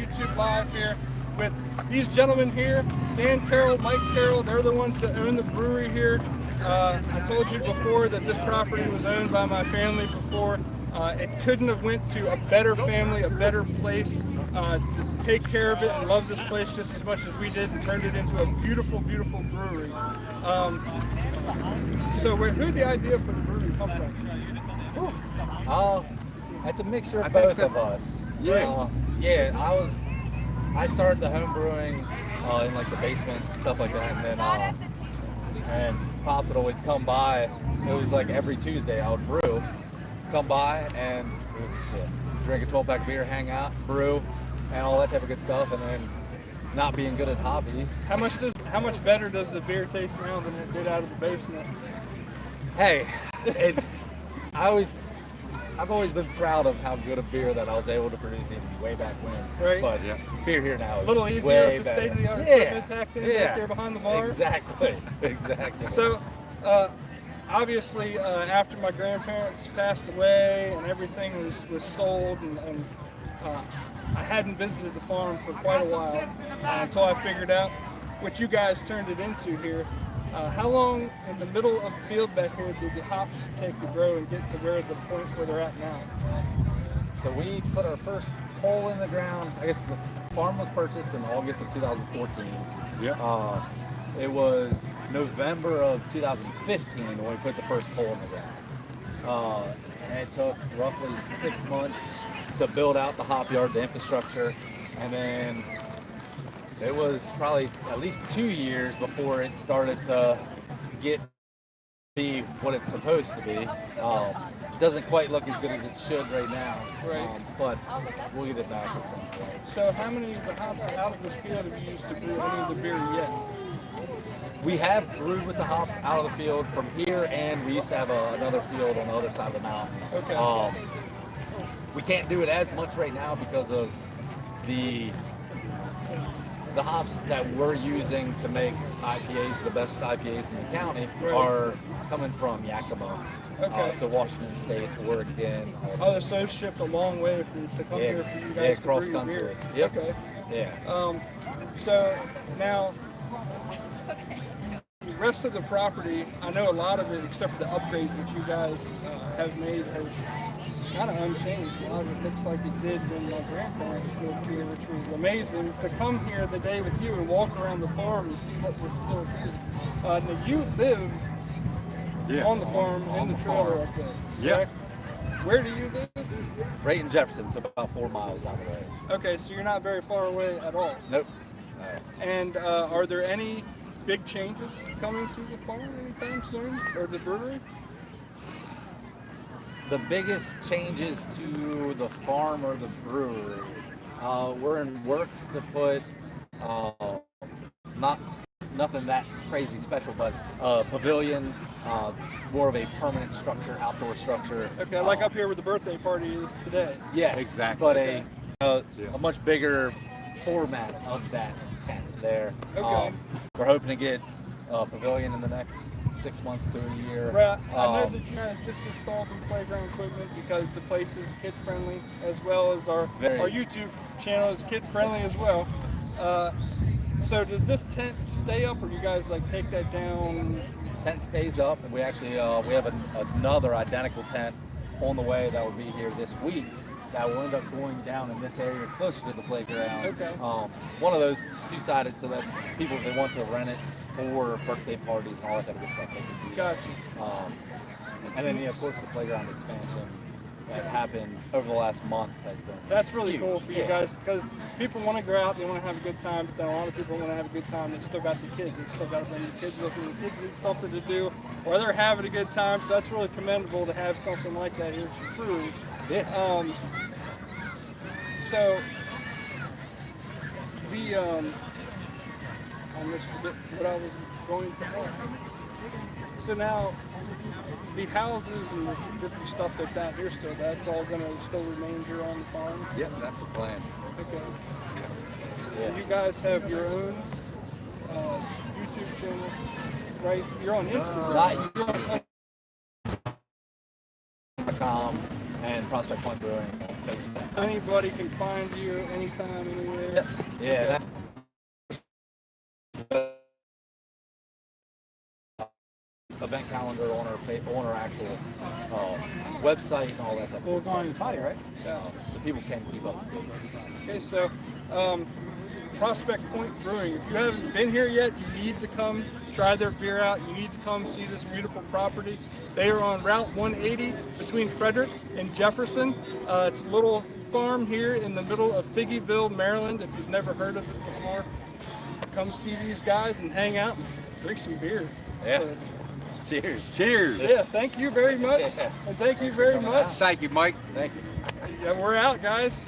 YouTube Live here with these gentlemen here, Dan Carroll, Mike Carroll. They're the ones that own the brewery here. I told you before that this property was owned by my family before. It couldn't have went to a better family, a better place to take care of it and love this place just as much as we did and turned it into a beautiful, beautiful brewery. So who'd the idea for the brewery come from? It's a mixture of both of us. Yeah. I started the home brewing in like the basement, stuff like that, and then and Pops would always come by. It was like every Tuesday I would brew, come by and drink a 12-pack beer, hang out, brew, and all that type of good stuff. And then not being good at hobbies. How much better does the beer taste now than it did out of the basement? Hey, I've always been proud of how good a beer that I was able to produce even way back when. Right. But beer here now is a little easier way with the state-of-the-art equipment packed in back there behind the bar. Exactly. So, obviously, after my grandparents passed away and everything was sold, and I hadn't visited the farm for quite a while until I figured out what you guys turned it into here. How long in the middle of the field back here did the hops take to grow and get to the point where they're at now? So we put our first hole in the ground. I guess the farm was purchased in August of 2014. Yeah. It was November of 2015 when we put the first hole in the ground. And it took roughly 6 months to build out the hop yard, the infrastructure, and then it was probably at least 2 years before it started to be what it's supposed to be. It doesn't quite look as good as it should right now, right? But we'll get it back at some point. So how many of the hops out of this field have you used to brew any of the beer yet? We have brewed with the hops out of the field from here, and we used to have another field on the other side of the mountain. Okay. We can't do it as much right now because of the hops that we're using to make IPAs, the best IPAs in the county, are coming from Yakima. Okay. So Washington State, Oregon. So it's shipped a long way to come here for you guys to cross brew your country. beer. Yep. Okay. Yeah. So now, the rest of the property, I know a lot of it, except for the upgrades that you guys have made, has kind of unchanged. A lot of it looks like it did when my grandparents lived here, which was amazing. To come here the day with you and walk around the farm and see what was still here. Now you live on the farm in the trailer up there. Yeah. Where do you live? Right in Jefferson, so about 4 miles down the way. Okay, so you're not very far away at all. Nope. And are there any big changes coming to the farm anytime soon, or the brewery? The biggest changes to the farm or the brewery, we're in works to put nothing that crazy special, but pavilion, more of a permanent structure, outdoor structure. Okay, like up here where the birthday party is today. Yes, exactly. But a much bigger format of that tent there. Okay. We're hoping to get a pavilion in the next 6 months to a year. Right. I know that you guys just installed the playground equipment because the place is kid friendly, as well as our YouTube channel is kid friendly as well. So does this tent stay up, or do you guys like take that down? Tent stays up, and we actually we have another identical tent on the way that will be here this week that will end up going down in this area closer to the playground. Okay. One of those two-sided, so that people, if they want to rent it for birthday parties and all that type of good stuff, they can do. Gotcha. And then, of course, the playground expansion that happened over the last month has been. That's really huge. cool for you guys, because people want to go out, they want to have a good time, but then a lot of people want to have a good time. They still got the kids. They still got to bring the kids with them. The kids need something to do, or they're having a good time. So that's really commendable to have something like that here for brewery. Yeah. So the I almost forget what I was going to ask. So now the houses and this different stuff that's down here still, that's all going to still remain here on the farm? Yep, that's the plan. Okay. Yeah. You guys have your own YouTube channel, right? You're on Instagram. .com and Prospect Point Brewing on Facebook. Anybody can find you anytime, anywhere. Yes. Yeah, that's event calendar on our actual website and all that stuff. Well, it's on his body, right? So people can keep up with it. Okay, so Prospect Point Brewing. If you haven't been here yet, you need to come try their beer out. You need to come see this beautiful property. They are on Route 180 between Frederick and Jefferson. It's a little farm here in the middle of Figgyville, Maryland. If you've never heard of it before, come see these guys and hang out and drink some beer. Yeah. So, Cheers. Cheers. yeah, thank you very much. And thank you very much. Thank you, Mike. Thank you. Yeah, we're out, guys.